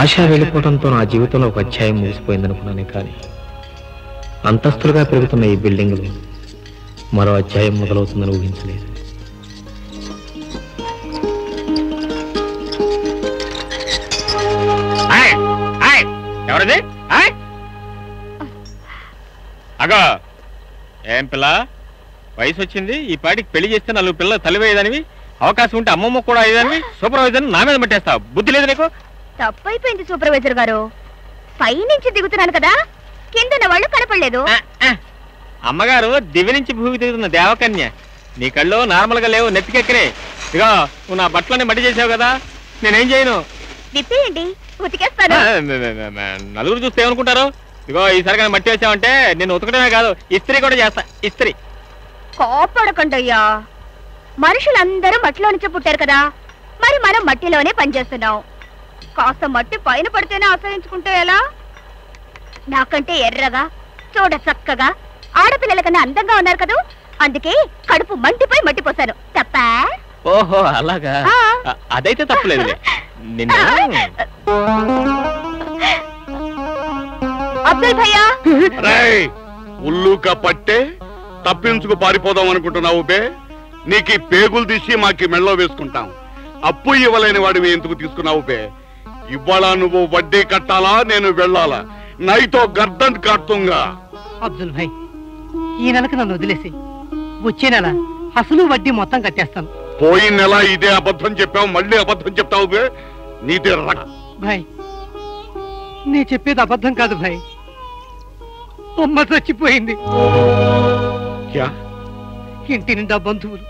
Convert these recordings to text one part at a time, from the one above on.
ఆశ వెళ్ళిపోవడంతో నా జీవితంలో ఒక అధ్యాయం ముగిసిపోయిందనుకున్నానే కానీ అంతస్తులుగా పెరుగుతున్న ఈ బిల్డింగ్లో మరో అధ్యాయం మొదలవుతుందని ఊహించలేదు. ఎవరది? అగో ఏం పిల్ల, వయసు వచ్చింది, ఈ పాటికి పెళ్లి చేస్తే 4 పిల్లలు తల్లివేయదానివి, అవకాశం ఉంటే అమ్మమ్మ కూడా అయ్యేదానివి, సూపర్వైజర్ నా మీద పట్టేస్తావు. బుద్ధి లేదు నీకు? తప్పైపోయింది సూపర్వైజర్ గారు, పై నుంచి దిగుతున్నాను కదా, కిందన వాళ్ళు కనపడలేదు. అమ్మగారు దివ్య నుంచి భూమి దిగుతున్న దేవకన్య, నీ కళ్ళు నార్మల్ గా లేవు, నెత్తికెక్కరే. ఇగో నువ్వు నా బట్టలని మట్టి చేసావు కదా, నేనేం చేయను. విప్పేయండి, ఉతికేస్తాను. నలుగురు చూస్తే ఏమనుకుంటారు? ఇగో ఈసారి మట్టి వేసావంటే నేను ఉతకడమే కాదు, ఇస్త్రీ కూడా చేస్తా. ఇస్త్రీ కోపడకండి అయ్యా, మనుషులందరూ మట్టిలో నుంచే పుట్టారు కదా, మరి మనం మట్టిలోనే పనిచేస్తున్నాం. కాస్త మట్టి పైన పడితేనే ఆశ్రయించుకుంటే ఎలా? నాకంటే ఎర్రగా చూడ చక్కగా ఆడపిల్లల కన్నా అందంగా ఉన్నారు కదా, అందుకే కడుపు మంటిపోయి మట్టి పోసాను. తప్ప? ఓహో అలాగా, అదైతే తప్పలేదు. అబ్దుల్ భయ్యా, ఉల్లుక పట్టే తప్పించుకు పారిపోదాం అనుకుంటున్నావు బే? నీకు పేగులు తీసి మాకి మెళ్ళో వేసుకుంటాం. అప్పు ఇవ్వలేని వాడివి ఎందుకు తీసుకున్నావు బే? ఇవాళ నువ్వు వడ్డీ కట్టాలా, నేను వెళ్ళాలా? నైతో గర్దన్ కాడుతుంగా. అబ్దుల్ భాయ్, ఈ నెలకు నన్ను వదిలేసి వచ్చే నెల అసలు వడ్డీ మొత్తం కట్టేస్తాను. పోయిన నెల ఇదే అబద్ధం చెప్పావు, మళ్ళీ అబద్ధం చెప్తావు బే? నీదే భాయ్, నీ చెప్పేది అబద్ధం కాదు భాయ్, అమ్మ చచ్చిపోయింది. ఇంటి నిండా బంధువులు,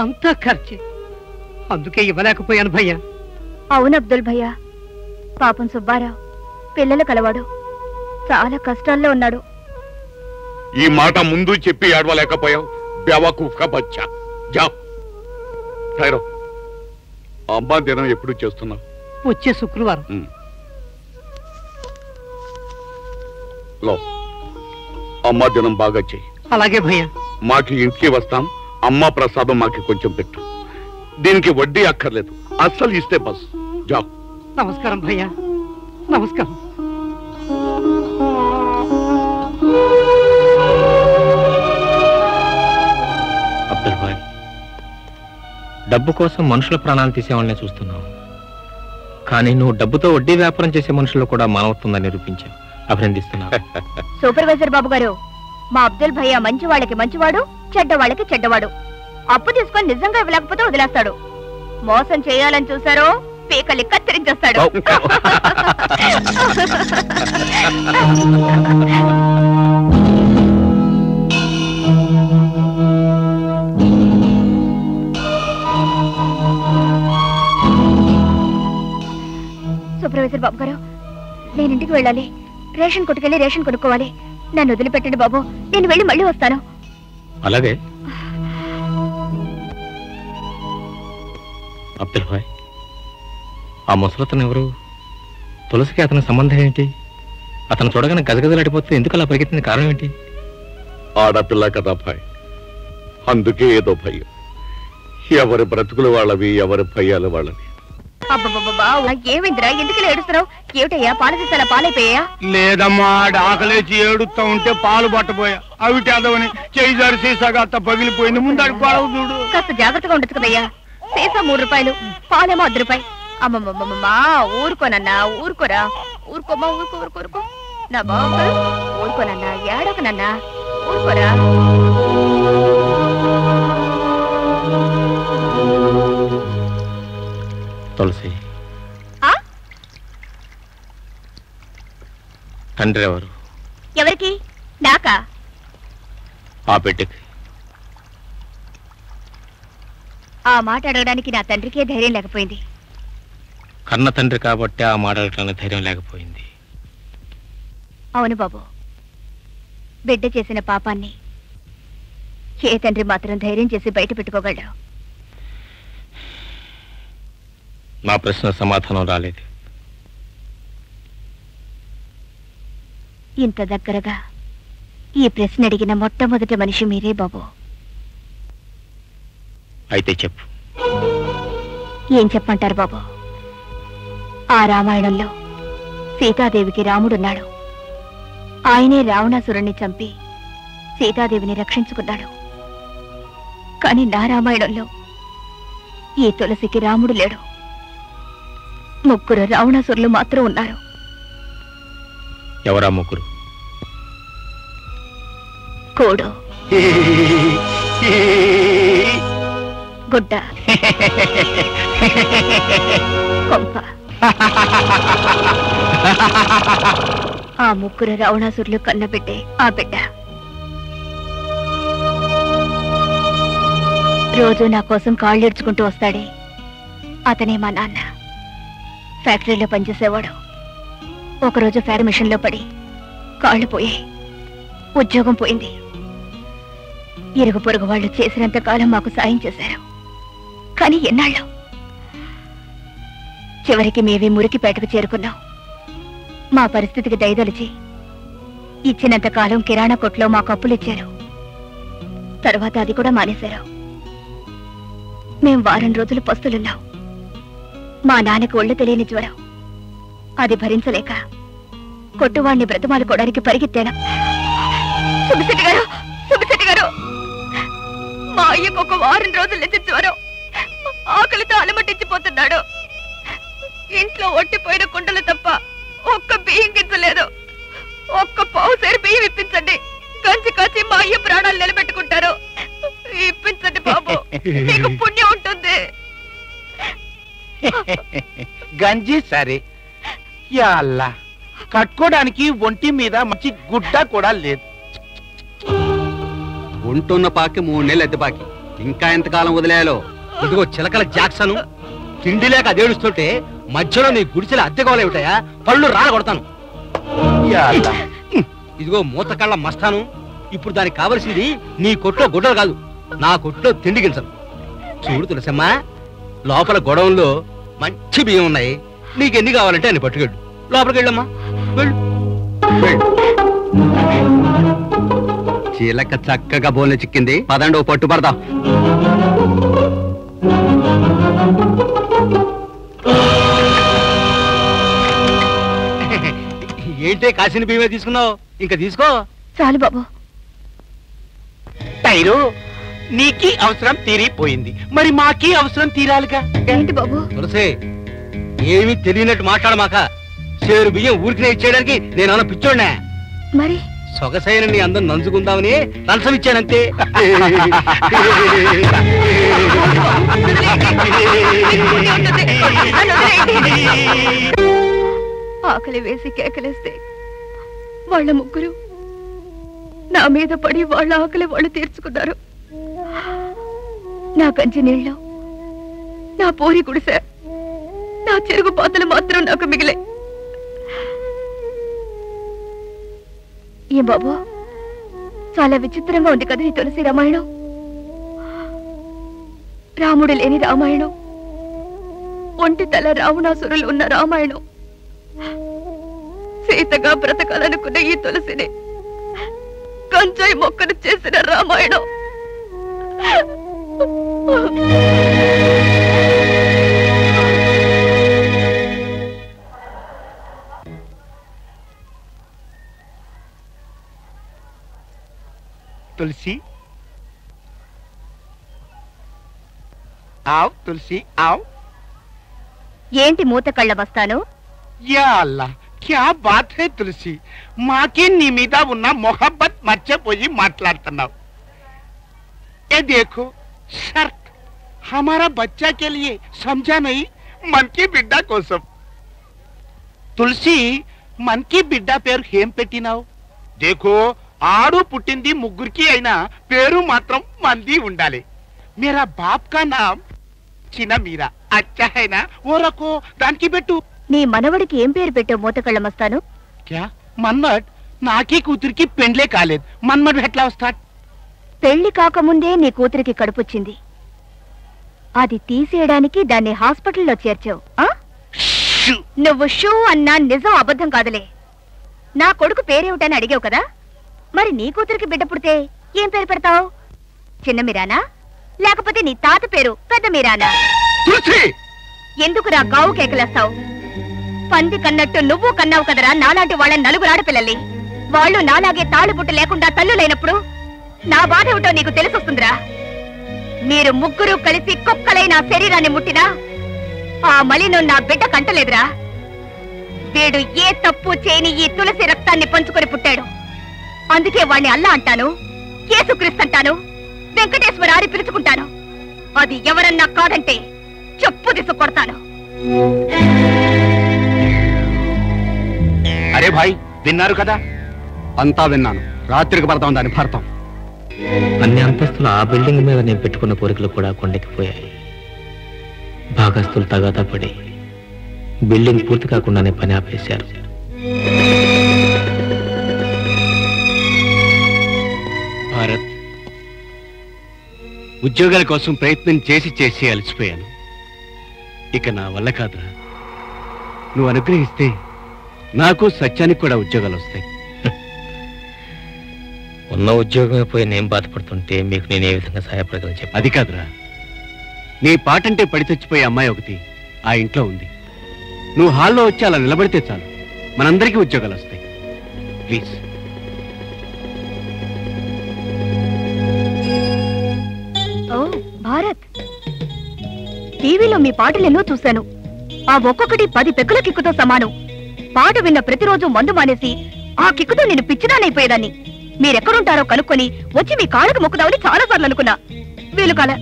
అంతా ఖర్చే, అందుకే ఇవ్వలేకపోయాను భయ్యా. అవును అబ్దుల్ భయ్యా, పాపం సుబ్బారావు పిల్లలు కలవాడు, చాలా కష్టాల్లో ఉన్నాడు. ఈ మాట ముందు చెప్పి ఏడవలేకపోయావు. బేవకూఫ్కా బచ్చా. జా ఠైరో. అమ్మా దినం ఎప్పుడు చేస్తున్నావు? వచ్చే శుక్రవారం. లో అమ్మా దినం బాగా చెయ్యి. అలాగే భయ్యా. మాకి ఇంటికి వస్తాం, అమ్మా ప్రసాదం మాకి కొంచెం పెట్టు. దీనికి వడ్డీ అక్కర్లేదు, అస్సలు ఇస్తే బస్. జా. నమస్కారం భయ్యా, నమస్కారం. అబ్దుల్ భాయ్, డబ్బు కోసం మనుషుల ప్రాణాలు తీసేవాళ్ళనే చూస్తున్నావు, కానీ నువ్వు డబ్బుతో వడ్డీ వ్యాపారం చేసే మనుషులు కూడా మానవత్వందని నిరూపించావు. అభినందిస్తున్నావు. సూపర్వైజర్ బాబు గారు, మా అబ్దుల్ భయ్యా మంచి వాళ్ళకి మంచివాడు, చెడ్డ వాళ్ళకి చెడ్డవాడు. అప్పు తీసుకొని నిజంగా ఇవ్వలేకపోతే వదిలేస్తాడు, మోసం చేయాలని చూసారో పీకలి కత్తిరించేస్తాడు. సూపర్వైజర్ బాబు గారు, నేను ఇంటికి వెళ్ళాలి, రేషన్ కొట్టుకెళ్ళి రేషన్ కొనుక్కోవాలి. నన్ను వదిలిపెట్టండి బాబు, నేను వెళ్ళి మళ్ళీ వస్తాను. అలాగే అబ్దుల్ భాయ్, ఆ ముసలతను ఎవరు? తులసికి అతని సంబంధం ఏంటి? అతను చూడగానే గజగజలాడిపోతే ఎందుకు అలా పరిగెత్తింది? కారణం ఏంటి? ఆడపిల్ల కదా భాయ్, అందుకే ఏదో భయం. ఎవరి బ్రతుకులు వాళ్ళవి, ఎవరి భయాలు వాళ్ళవి. అబ్బబ్బబ్బా, ఏమైందిరా, ఎందుకు ఏడుస్తున్నావు? ఏమిటయ్యా, పాలు తీసాలా, పాలైపోయా? లేదమ్మా, ఆకలేచి ఏడుస్తా ఉంటే పాలు పట్టబోయా, అవి చేద్దామని చేయి జారి సీసాగా అత్త పగిలిపోయింది. ముందాడు పాలవు చూడు. కాస్త జాగ్రత్తగా ఉండొచ్చు కదయ్యా. సీసా 3 రూపాయలు, పాలేమో 1 రూపాయి. అమ్మమ్మమ్మమ్మా, ఊరుకోనన్నా, ఊరుకోరా, ఊరుకోమ్మా, ఊరుకో ఊరుకో ఊరుకో నా బాబు, ఊరుకోనన్నా, ఏడోకనన్నా, ఊరుకోరా. తులసి, తండ్రి ఎవరు? ఎవరికి? నాకా? ఆ బిడ్డకి. ఆ మాట అడగడానికి నా తండ్రికే ధైర్యం లేకపోయింది. కన్న తండ్రి కాబట్టి ఆ మాట అడగడానికి ధైర్యం లేకపోయింది. అవును బాబు, బిడ్డ చేసిన పాపాన్ని ఏ తండ్రి మాత్రం ధైర్యం చేసి బయట పెట్టుకోగలడు? నా ప్రశ్న సమాధానం రాలేదు. ఇంత దగ్గరగా ఈ ప్రశ్న అడిగిన మొట్టమొదటి మనిషి మీరే బాబు. అయితే చెప్పు. ఏం చెప్పంటారు బాబు? ఆ రామాయణంలో సీతాదేవికి రాముడున్నాడు. ఆయనే రావణాసురుణ్ణి చంపి సీతాదేవిని రక్షించుకున్నాడు. కాని నా రామాయణంలో ఈ తులసికి రాముడు లేడు. 3 రావణాసురులు మాత్రం ఉన్నారు. ఎవరా 3? కోడు, గుడ్డ, కొంప. ఆ 3 రావణాసురులు కన్నబిడ్డే ఆ బిడ్డ. రోజు నా కోసం కాళ్ళేడ్చుకుంటూ వస్తాడే, అతనే మా నాన్న. ఫ్యాక్టరీలో పనిచేసేవాడు. ఒకరోజు ఫ్యాక్టరీ మిషన్లో పడి కాళ్ళు పోయాయి. ఉద్యోగం పోయింది. ఇరుగు పొరుగు వాళ్ళు చేసినంత కాలం మాకు సాయం చేశారు. కానీ ఎన్నాళ్ళు? చివరికి మేమే మురికిపేటకు చేరుకున్నాం. మా పరిస్థితికి దయదలిచి ఇచ్చినంత కాలం కిరాణా కొట్లో మాకు అప్పులు ఇచ్చారు. తర్వాత అది కూడా మానేశారు. మేం వారం రోజులు పస్తులున్నాం. మా నాన్నకు ఒళ్ళు తెలియని జ్వరం. అది భరించలేక కొట్టువాణ్ణి బ్రతమాలుకోవడానికి పరిగెత్తాను. సుబ్బిశెట్టి గారు, మా అయ్యకు ఒక వారం రోజుల నుంచి జ్వరం. ఆకలితో అలమటించిపోతున్నాడు. ఇంట్లో ఒట్టిపోయిన కుండలు తప్ప ఒక్క బియ్యం గింజలేదు. ఒక్క పావుసేరు బియ్యం ఇప్పించండి. గంజి కాచి మా అయ్య ప్రాణాలు నిలబెట్టుకుంటారు. ఇప్పించండి బాబు, మీకు పుణ్యం ఉంటుంది. గంజి సరే, యా అల్లా, కట్టుకోవడానికి ఒంటి మీద మంచి గుడ్డ కూడా లేదు. ఉంటున్న పాకి 3 నెలలు ఎద్దు పాకి, ఇంకా ఎంతకాలం వదిలేయాలో. ఇదిగో చిలకల జాక్సను, తిండి లేక అదేడుస్తుంటే మధ్యలో నీ గుడిసెల అద్దెకోలేవుటాయా? పళ్ళు రాల కొడతాను. ఇదిగో మూత కళ్ళ మస్తాను, ఇప్పుడు దానికి కావలసింది నీ కొట్లో గుడ్డలు కాదు, నా కొట్లో తిండి గింజలు. చూడు తులసమ్మా, లోపల గొడవంలో మంచి బియ్యం ఉన్నాయి. నీకెన్ని కావాలంటే అన్ని పట్టుకెళ్ళు. లోపలికి వెళ్ళమ్మా, వెళ్ళు. చీలక చక్కగా బోన్లు చిక్కింది. పదండి, ఓ పట్టు పడదాం. ఏంటే కాసిన బియ్యమే తీసుకున్నావు? ఇంకా తీసుకో. చాలు బాబు. టైరు, నీకీ అవసరం తీరిపోయింది, మరి మాకీ అవసరం తీరాలిగా. ఏంటి బాబు? తులసి, ఏమీ తెలియనట్టు మాట్లాడమాక. చేరు బియ్యం ఊరికినే ఇచ్చేయడానికి నేనన్నా పిచ్చోడ్నా? మరి సొగసైన నీ అందం నంచుకుందామని లంచం ఇచ్చానంతే. ఆకలి వేసి కేకలేస్తే వాళ్ళ 3 నా మీద పడి వాళ్ళ ఆకలి వాళ్ళు తీర్చుకున్నారు. నా కంచి నీళ్ళు, నా పూరి గుడిసె, నా చెరుగు పాతలు మాత్రం నాకు మిగిలే. ఏ బాబు, చాలా విచిత్రంగా ఉంది కదా ఈ తులసి రామాయణం. రాముడు లేని రామాయణం, ఒంటి తల రావణాసురులు ఉన్న రామాయణం. సీతగా బ్రతకాలనుకున్న ఈ తులసిని కంచాయి మొక్కను చేసిన రామాయణం. తులసి, ఆవ్ తులసి ఆవ్. ఏంటి మూత కళ్ళ బస్తాను? యా అల్లా, క్యా బాత్ హై తులసి, మాకే నీ మీద ఉన్న మొహబ్బత్ మర్చిపోయి మాట్లాడుతున్నావు. ఏ దేఖో షర్ట్, హమారా బచ్చా కే లియే, సమझा नहीं, मन की బిడ్డ కోసం. తులసి, మన్ కి బిడ్డ పేరు ఏం పెట్టినావు? దేఖో, ఆడు పుట్టింది 3కి అయినా పేరు మాత్రం మంది ఉండాలి. మేరా బాప్ కా నామ్ చిన్న మీరా, అచ్చా హైనా, ఓ రకో, దానికి పెట్టు. నీ మనవడికి ఏం పేరు పెట్టావు మూతకళ్ళ మస్తాను? క్యా మన్మడ్? నాకీ కూతురికి పెండ్లే కాలేదు, మన్మడ్ ఎట్లా వస్తాడు? పెళ్లి కాకముందే నీ కూతురికి కడుపొచ్చింది. అది తీసేయడానికి దాన్ని హాస్పిటల్లో చేర్చావు. నువ్వు షూ అన్నా నిజం అబద్ధం కాదులే. నా కొడుకు పేరేమిటని అడిగావు కదా, మరి నీ కూతురికి బిడ్డ పుడితే ఏం పేరు పెడతావు? చిన్న మీరానా, లేకపోతే నీ తాత పేరు పెద్ద మీరానా? ఎందుకురా గావు కేకలేస్తావు? పంది కన్నట్టు నువ్వు కన్నావు కదరా నాలాంటి వాళ్ళ నలుగురు ఆడపిల్లల్ని. వాళ్ళు నాలాగే తాళిబుట్టు లేకుండా తల్లులైనప్పుడు నా బాధ ఏమిటో నీకు తెలిసొస్తుందిరా. మీరు ముగ్గురు కలిసి కుక్కలై నా శరీరాన్ని ముట్టినా ఆ మలినం నా బిడ్డ కంటలేదురా. వీడు ఏ తప్పు చేయని ఈ తులసి రక్తాన్ని పంచుకొని పుట్టాడు. అందుకే వాణ్ణి అల్లా అంటాను, యేసుక్రీస్తు అంటాను, వెంకటేశ్వర అని పిలుచుకుంటాను. అది ఎవరన్నా కాదంటే చెప్పు దిసు కొడతాను. అరే భాయ్, విన్నారు కదా? అంతా విన్నాను. రాత్రికి పడతాం దాని భర్తం. అన్ని అంతస్తులు ఆ బిల్డింగ్ మీద నేను పెట్టుకున్న కోరికలు కూడా కొండెక్కిపోయాయి. భాగస్తులు తగాదా పడి బిల్డింగ్ పూర్తి కాకుండానే పని ఆపేశారు. భారత్, ఉద్యోగాల కోసం ప్రయత్నం చేసి చేసి అలసిపోయాను. ఇక నా వల్ల కాదురా. నువ్వు అనుగ్రహిస్తే నాకు సత్యానికి కూడా ఉద్యోగాలు వస్తాయి. ఉన్న ఉద్యోగమే పోయి నేను బాధపడుతుంటే మీకు నేను ఏ విధంగా సహాయపడగలను చెప్పి. అది కాదురా, నీ పాటంటే పడి చచ్చిపోయే అమ్మాయి ఒకటి ఆ ఇంట్లో ఉంది. నువ్వు హాల్లో వచ్చి అలా నిలబడితే చాలు, మనందరికీ ఉద్యోగాలు వస్తాయి. ప్లీజ్. ఓ భారత్, టీవీలో మీ పాటలు ఎన్నో చూశాను. ఆ ఒక్కొక్కటి 10 పెక్కుల కిక్కుతో సమానం. పాట విన్న ప్రతిరోజు మందు మానేసి ఆ కిక్కుతో నేను పిచ్చిదానైపోయేదాన్ని. మీరెక్కడుంటారో కనుక్కొని వచ్చి మీ కాళ్ళకు మొక్కుదామని చాలా సార్లు అనుకున్నా. వీలు కాల.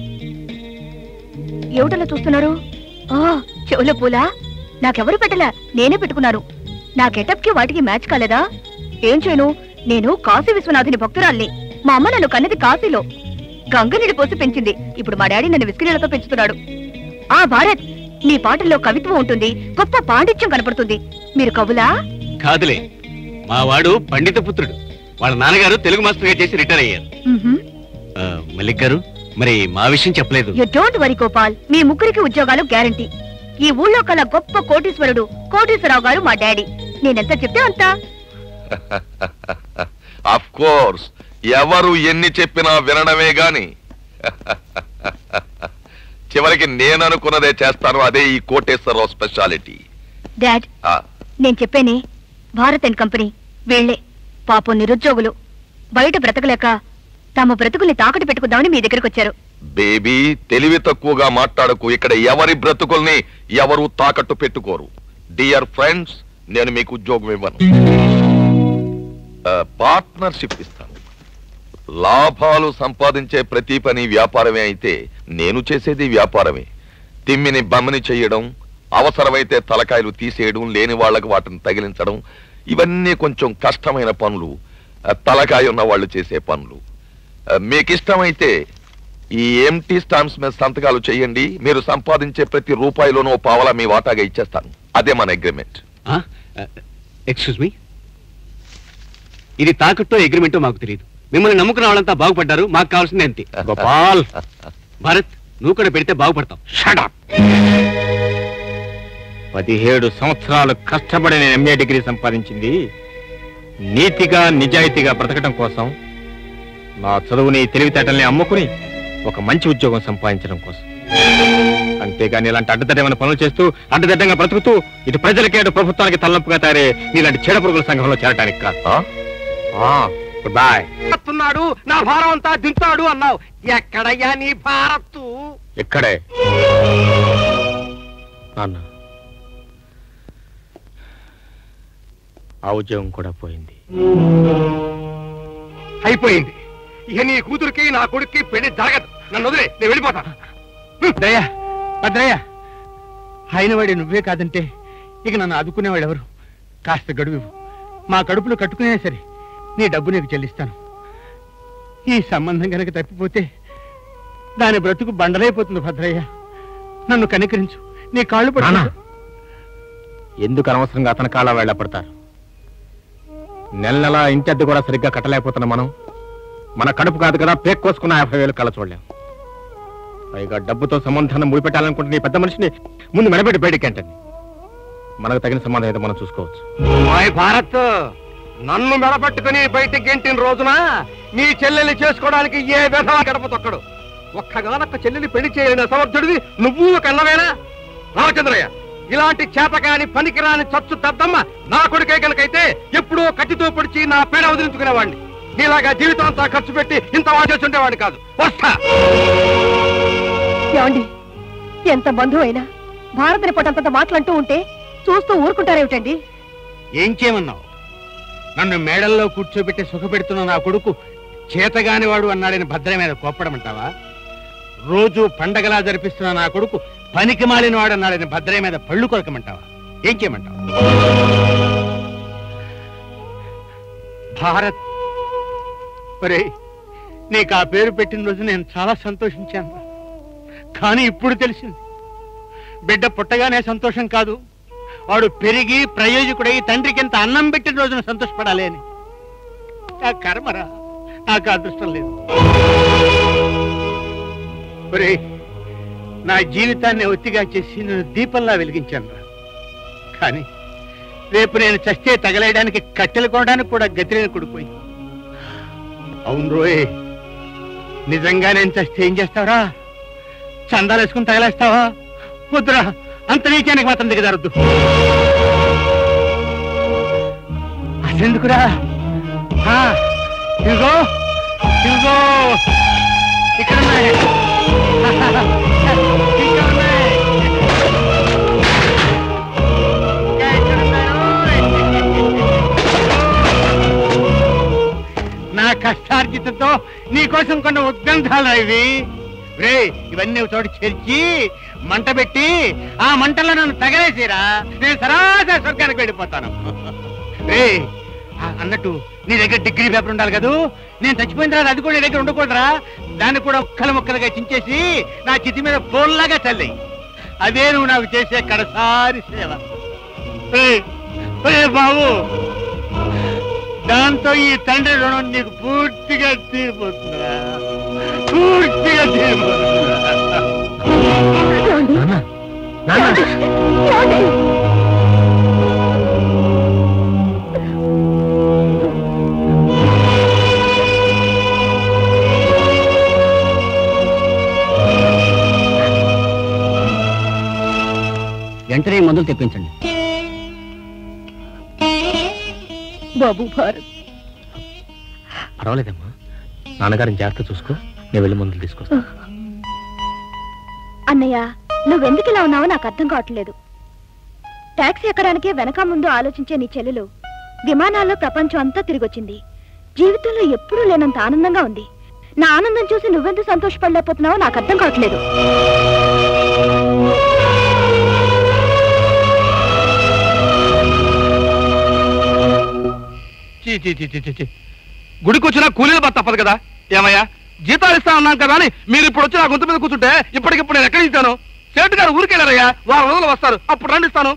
ఏమిటలా చూస్తున్నారు? చెవుల పూలా? నాకెవరు పెట్టలా, నేనే పెట్టుకున్నారు. నా గెటప్ కి వాటికి మ్యాచ్ కాలేదా? ఏం చేయను, నేను కాశీ విశ్వనాథుని భక్తురాల్ని. మా అమ్మ నన్ను కన్నది కాశీలో. గంగ నీళ్ళు పోసి పెంచింది. ఇప్పుడు మా డాడీ నన్ను విస్కిరీలతో పెంచుతున్నాడు. ఆ భారత్, నీ పాటల్లో కవిత్వం ఉంటుంది, గొప్ప పాండిత్యం కనపడుతుంది. మీరు కవులా? కాదులే, మా వాడు పండిత పుత్రుడు. వాళ్ళ నాన్నగారు తెలుగు మాస్టర్గా చేసి రిటైర్ అయ్యారు. మల్లిక్ గారు, మరి మా విషయం చెప్పలేదు. యు డోంట్ వరీ గోపాల్, మీ ముగ్గురికి ఉద్యోగాలు గ్యారంటీ. ఈ ఊళ్ళో కల గొప్ప కోటీశ్వరుడు కోటీశ్వరరావు గారు మా డాడీ. నేనెంత చెప్తే అంత. ఆఫ్ కోర్స్, ఎవరు ఎన్ని చెప్పినా వినడమే గాని చివరికి నేను అనుకున్నదే చేస్తాను. అదే ఈ కోటేశ్వరరావు స్పెషాలిటీ. డాడ్, నేను చెప్పేనే, భారత్ అండ్ కంపెనీ వీళ్లే పాపం నిరుద్యోగులు. బయట బ్రతకలేక తమ బ్రతుకుల్ని తాకట్టు పెట్టుకుందామని మీ దగ్గరకు వచ్చారు. బేబీ, తెలివి తక్కువగా మాట్లాడకు. ఇక్కడ ఎవరి బ్రతుకుల్ని ఎవరు తాకట్టు పెట్టుకోరు. డియర్ ఫ్రెండ్స్, నేను మీకు ఉద్యోగం ఇవ్వను, పార్ట్నర్షిప్ ఇస్తాను. లాభాలు సంపాదించే ప్రతి పని వ్యాపారమే అయితే నేను చేసేది వ్యాపారమే. తిమ్మిని బమ్మని చెయ్యడం, అవసరమైతే తలకాయలు తీసేయడం, లేని వాళ్లకు వాటిని తగిలించడం, ఇవన్నీ కొంచెం కష్టమైన పనులు, తలకాయ ఉన్న వాళ్ళు చేసే పనులు. మీకిష్టమైతే ఈ ఎంటీ స్టాంప్స్ మీద సంతకాలు చేయండి. మీరు సంపాదించే ప్రతి రూపాయిలోనూ పావలా మీ వాటాగా ఇచ్చేస్తాను. అదే మన అగ్రిమెంట్. ఎక్స్క్యూజ్ మీ, ఇది తాకట్టో అగ్రిమెంటో మాకు తెలియదు. మిమ్మల్ని నమ్ముకున్న వాళ్ళంతా బాగుపడ్డారు. మాకు కావాల్సింది అంతే. గోపాల్, భారత్, నువ్వు కూడా పెడితే బాగుపడతావు. Shut up. 17 సంవత్సరాలు కష్టపడి నేను ఎంఏ డిగ్రీ సంపాదించింది నీతిగా నిజాయితీగా బ్రతకడం కోసం. నా చదువుని తెలివితేటల్ని అమ్ముకుని ఒక మంచి ఉద్యోగం సంపాదించడం కోసం. అంతేగాని ఇలాంటి అడ్డదడ్డమైన పనులు చేస్తూ అడ్డదడ్డంగా బ్రతుకుతూ ఇటు ప్రజలకి అటు ప్రభుత్వానికి తలనొప్పిగా తయారే నీలాంటి చెడపురుగుల సంఘంలో చేరడానికి కాదు. Good boy. నా భారం అంతా దింతాడు అన్నావు. ఎక్కడయ్యా నీ భారత్తు? ఇక్కడే. నాన్న, ఆ ఉద్యోగం కూడా పోయింది. అయిపోయింది. ఇక నీ కూతురికి నా కొడుక్కి పెళ్లి జరగదు. నన్ను వదిలే, నేను వెళ్ళిపోతా. భద్రయ్య, భద్రయ్య, అయినవాడి నువ్వే కాదంటే ఇక నన్ను ఆదుకునేవాడు ఎవరు? కాస్త గడువు. మా కడుపులో కట్టుకునే సరే నీ డబ్బు నీకు చెల్లిస్తాను. ఈ సంబంధం కనుక తప్పిపోతే దాని బ్రతుకు బండలైపోతుంది. భద్రయ్య, నన్ను కనికరించు, నీ కాళ్ళు పడు. ఎందుకు అనవసరంగా అతని కాళ్ళ వెళ్ళపడతారు? నెల నెల ఇంటి అద్దె కూడా సరిగ్గా కట్టలేకపోతున్నా మనం. మన కడుపు కాదు కదా పేక్ కోసుకున్న 50,000 కళ్ళ చూడలేం. పైగా డబ్బుతో సంబంధాన్ని ముడిపెట్టాలనుకుంటే నీ పెద్ద మనిషిని ముందు మెడబెట్టి బయటికి ఏంటండి. మనకు తగిన సంబంధం అయితే మనం చూసుకోవచ్చు. భారత్, నన్ను మెడపట్టుకుని బయటికి గెంటిన రోజున నీ చెల్లెల్ని చేసుకోవడానికి ఏ విధంగా గడప తొక్కడు. ఒక్కగానొక్క చెల్లెల్ని పెళ్లి చేయని సమర్థుడివి నువ్వు కన్నవేనా? రామచంద్రయ్య, ఇలాంటి చేతకాని పనికిరాని చచ్చు దద్దమ్మ నా కొడుకే కనుకైతే ఎప్పుడో కత్తితో పొడిచి నా పేడ వదిలించుకునేవాడిని. నీలాగా జీవితం అంతా ఖర్చు పెట్టి ఇంత వాచేసి ఉండేవాడిని కాదు. వస్తా. ఏమండి, ఎంత బంధువు అయినా భారతని పొట్టంత మాటలంటూ ఉంటే చూస్తూ ఊరుకుంటారేమిటండి? ఏం చేయమన్నావు? నన్ను మేడల్లో కూర్చోబెట్టి సుఖపెడుతున్న నా కొడుకు చేతగాని వాడు అన్నాడని భద్ర మీద కోప్పడమంటావా? రోజు పండగలా జరిపిస్తున్న నా కొడుకు పనికి మాలిన వాడు అన్నాడని భద్ర మీద పళ్ళు కొరకమంటావా? ఏం చేయమంటావు? భారత్, ఒరే, నీకు ఆ పేరు పెట్టిన రోజు నేను చాలా సంతోషించాను. కానీ ఇప్పుడు తెలిసింది, బిడ్డ పుట్టగానే సంతోషం కాదు, వాడు పెరిగి ప్రయోజకుడై తండ్రికి ఎంత అన్నం పెట్టిన రోజున సంతోషపడాలి అని. నా కర్మరా, నాకు అదృష్టం లేదు. ఒరే, నా జీవితాన్ని ఒత్తిగా చేసి నేను దీపంలా వెలిగించాను. కానీ రేపు నేను చస్తే తగలేయడానికి కట్టెలు కొనడానికి కూడా గతిలేని కొడిపోయి. అవును రోయ్, నిజంగా నేను చస్తే ఏం చేస్తావరా? చందాలు వేసుకుని తగలేస్తావా? వద్దురా, అంత నీచానికి మాత్రం దిగజారద్దు. అసెందుకురా? ఇదిగో ఇదిగో ఇక్కడ ఉన్నాయి. నా కష్టార్జితతో నీకోసం కొన్న ఉద్గంధాలు ఇవి. రే, ఇవన్నీ చోటు చేర్చి మంట పెట్టి ఆ మంటల్లో నన్ను తగలేసిరా, నేను సరాసరి స్వర్గానికి వెళ్ళిపోతాను. రే, అన్నట్టు నీ దగ్గర డిగ్రీ పేపర్ ఉండాలి కదూ. నేను చచ్చిపోయిన తర్వాత అది కూడా నీ దగ్గర ఉండకూడదురా. దాన్ని కూడా ముక్కలు ముక్కలుగా చించేసి నా చితి మీద పోల్లాగా చల్లి. అదే నువ్వు నాకు చేసే కడసారి సేవ. బాబు, దాంతో ఈ తండ్రి రుణం నీకు పూర్తిగా తీరిపోతుందా? పూర్తిగా తీరిపోతుందా? వెంటనే మందులు తెప్పించండి. బాబు భారత్, పర్వాలేదమ్మా, నాన్నగారిని జాగ్రత్త చూసుకో, నేను వెళ్ళి మందులు తీసుకొస్తా. అన్నయ్య, నువ్వెందుకు ఇలా ఉన్నావో నాకు అర్థం కావట్లేదు. టాక్సీ ఎక్కడానికే వెనక ముందు ఆలోచించే నీ చెల్లెలు విమానాల్లో ప్రపంచం అంతా తిరిగొచ్చింది. జీవితంలో ఎప్పుడూ లేనంత ఆనందంగా ఉంది. నా ఆనందం చూసి నువ్వెందుకు సంతోషపడలేకపోతున్నావో నాకు అర్థం కావట్లేదు. గుడికి వచ్చినా కూలీలు బా తప్పదు కదా. ఏమయ్యా, జీతాలు ఇస్తా ఉన్నాం కదా అని మీరు ఇప్పుడు వచ్చి నా గొంతు మీద కూర్చుంటే ఇప్పటికిప్పుడు నేను ఎక్కడికి ఇస్తాను? సేటు గారు ఊరికెళ్ళారయ్యా, వారం రోజులు వస్తారు, అప్పుడు రండి ఇస్తాను.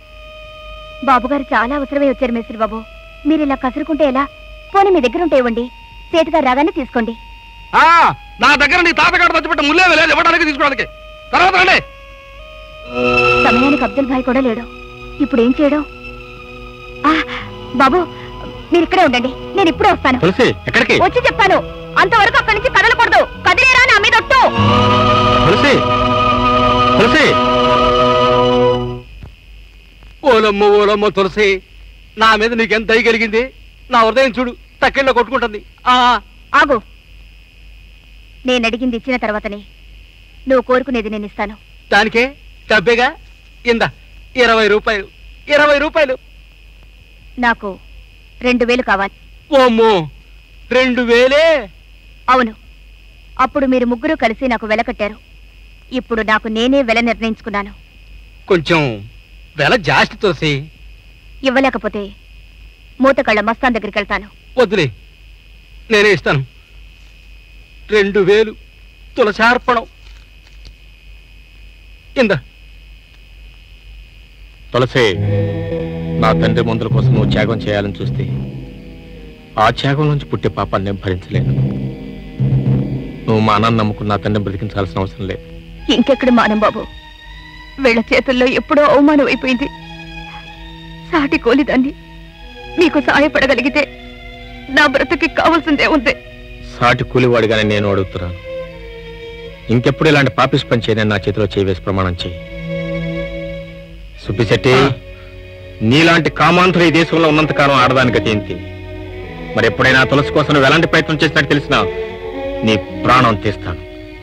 బాబుగారు చాలా అవసరమే వచ్చారు మేస్త్రి బాబు. మీరు ఇలా కసురుకుంటే ఎలా? పోనీ మీ దగ్గర ఉంటే ఇవ్వండి, సేటు గారు రాగానే తీసుకోండి. నా దగ్గర నీ తాతగారు తెచ్చిపెట్టే ముల్లే లేదు ఇవ్వడానికి తీసుకోవడానికి. తర్వాత రండి. సమయానికి అబ్దుల్ భాయ్ కూడా లేడు. ఇప్పుడు ఏం చేయడం? బాబు, మీరు ఇక్కడే ఉండండి, నేను ఇప్పుడే వస్తాను. తులసి, ఎక్కడికి? వచ్చి చెప్తాను. అంతవరకు అక్కడి నుంచి కదలకూడదు. కదిలేరా నా మీద ఒట్టు. తులసి, తులసి. ఓలమ్మ ఓలమ్మ తులసి, నా మీద నీకెంత దయ కలిగింది. నా హృదయం చూడు తక్కెళ్ళలో కొట్టుకుంటుంది. ఆగు, నేను అడిగింది ఇచ్చిన తర్వాతనే నువ్వు కోరుకునేది నేను ఇస్తాను. దానికే డబ్బేగా. ఇందా 20 రూపాయలు. 20 రూపాయలు. నాకు 2000 కావాలి. ఓమ్మో, 2000? అవును. అప్పుడు మీరు ముగ్గురు కలిసి నాకు వెల కట్టారు. ఇప్పుడు నాకు నేనే వెల నిర్ణయించుకున్నాను. కొంచెం వెల జాస్తి తులసి. ఇవ్వలేకపోతే మూతకళ్ళ మస్తాన్ దగ్గరికి వెళ్తాను. వద్దులే, నేనే ఇస్తాను. 2000 తులసార్పణం. ఇందా. తులసి, నా తండ్రి మందుల కోసం నువ్వు త్యాగం చేయాలని చూస్తే ఆ త్యాగం నుంచి పుట్టే పాపాన్ని నేను భరించలేను. నువ్వు మా అన్నాన్ని నమ్ముకున్న నా తండ్రిని బ్రతికించాల్సిన అవసరం లేదు. ఇంకెక్కడ మానం బాబు, వీళ్ళ చేతుల్లో ఎప్పుడో అవమానం అయిపోయింది. సాటి కోలిదాన్ని మీకు సాయపడగలిగితే నా బ్రతుకి కావాల్సిందే ఉంది. సాటి కూలివాడిగానే నేను అడుగుతున్నాను. ఇంకెప్పుడు ఇలాంటి పాపిస్ పని చేయని నా చేతిలో చేయవేసి ప్రమాణం చేయి. సుబ్బిశెట్టి, నీలాంటి కామాంతులు ఈ దేశంలో ఉన్నంతకాలం ఆడదానికి గతి ఏంటి? మరి ఎప్పుడైనా తులసి కోసం నువ్వు ఎలాంటి ప్రయత్నం చేసినట్టు తెలిసినా నీ ప్రాణం తీస్తాను.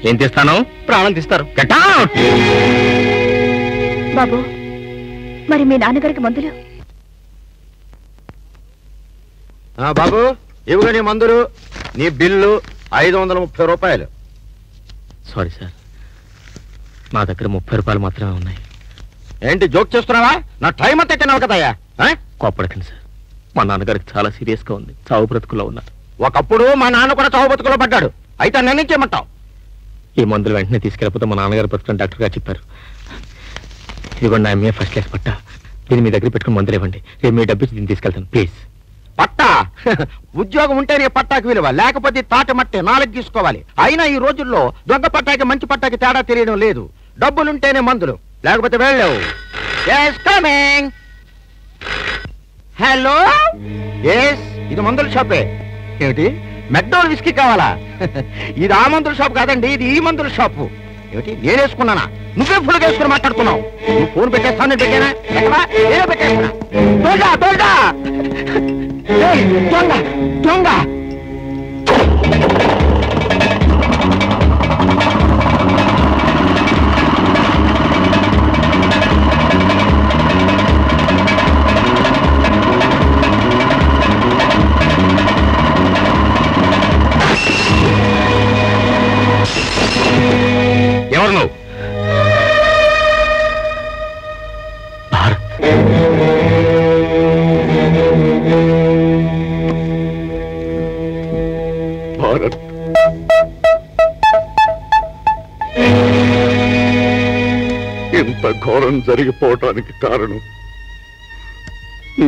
ఏం తీస్తాను? ప్రాణం తీస్తారు. Get out! బాబు, మరి మీ నాన్నగారికి మందులు? బాబు, ఇవిగా నీ మందులు, నీ బిల్లు 530 రూపాయలు. సారీ సార్, నా దగ్గర 30 రూపాయలు మాత్రమే ఉన్నాయి. ఏంటి జోక్ చేస్తున్నావా? నా టైం అంతా తిన్నావు కదయ్యా. కోప్పడకండి సార్, మా నాన్నగారికి చాలా సీరియస్ గా ఉంది. చావు బ్రతుకులో ఉన్నారు. ఒకప్పుడు మా నాన్న కూడా చావు బతుకులో పడ్డాడు. అయితే నన్ను చేయమంటావు? ఈ మందులు వెంటనే తీసుకెళ్ళిపోతే మా నాన్నగారు బతుకుని డాక్టర్ గారు చెప్పారు. ఇదిగోండి నా ఎంఏ ఫస్ట్ క్లాస్ పట్టా. దీన్ని మీ దగ్గర పెట్టుకుని మందులు ఇవ్వండి. రేపు మీ డబ్బు దీన్ని తీసుకెళ్తాను ప్లీజ్. పట్టా? ఉద్యోగం ఉంటేనే పట్టాకి విలువ, లేకపోతే తాటి మట్టే నాలుగు తీసుకోవాలి. అయినా ఈ రోజుల్లో దొంగ పట్టాకి మంచి పట్టాకి తేడా తెలియడం లేదు. డబ్బులుంటేనే మందులు, లేకపోతే వెళ్ళలేవు. హలో, ఇది మందుల షాపే. ఏమిటి, మెక్డోల్ విస్కీ కావాలా? ఇది ఆ మందుల షాప్ కాదండి, ఇది ఈ మందుల షాపు. ఏమిటి, నేనేసుకున్నానా? నువ్వే ఫుల్గా వేసుకుని మాట్లాడుతున్నావు. నువ్వు ఫోన్ పెట్టేస్తావు, నేను పెట్టానా? ఎక్కడా? నేనే పెట్టేస్తున్నా. దొంగ దొంగ. ఎవరు నువ్వు? భారత్, ఇంత ఘోరం జరిగిపోవటానికి కారణం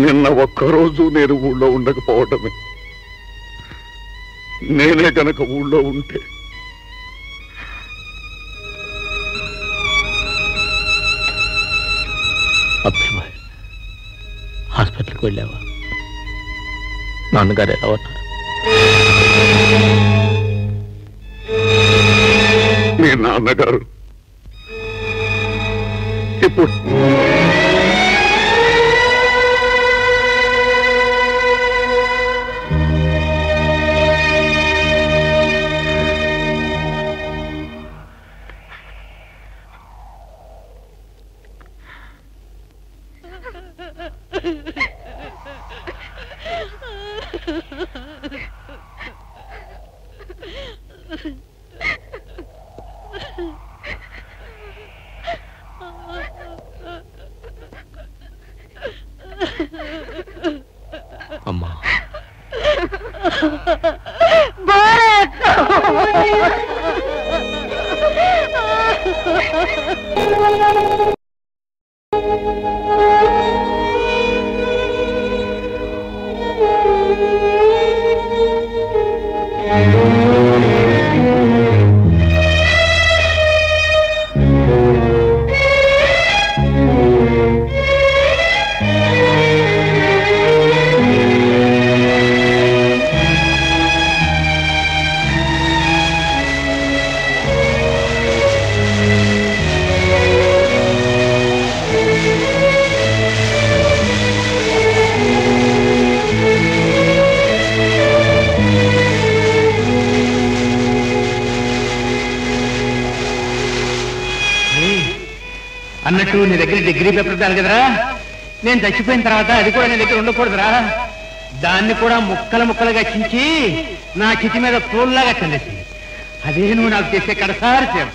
నిన్న ఒక్కరోజు నేను ఊళ్ళో ఉండకపోవటమే. నేనే గనక ఊళ్ళో ఉంటే అబ్బాయి హాస్పిటల్కి వెళ్ళావా? నాన్నగారు ఎలా ఉన్నారు? మీ నాన్నగారు ఇప్పుడు అమ్మా, అన్నట్టు నీ దగ్గర డిగ్రీ పేపర్ దాని కదరా, నేను చచ్చిపోయిన తర్వాత అది కూడా నీ దగ్గర ఉండకూడదురా. దాన్ని కూడా ముక్కలు ముక్కలుగా చించి నా చితి మీద పూల్లాగా చల్లేసి, అదే నువ్వు నాకు చేసే కడసారి సేవ.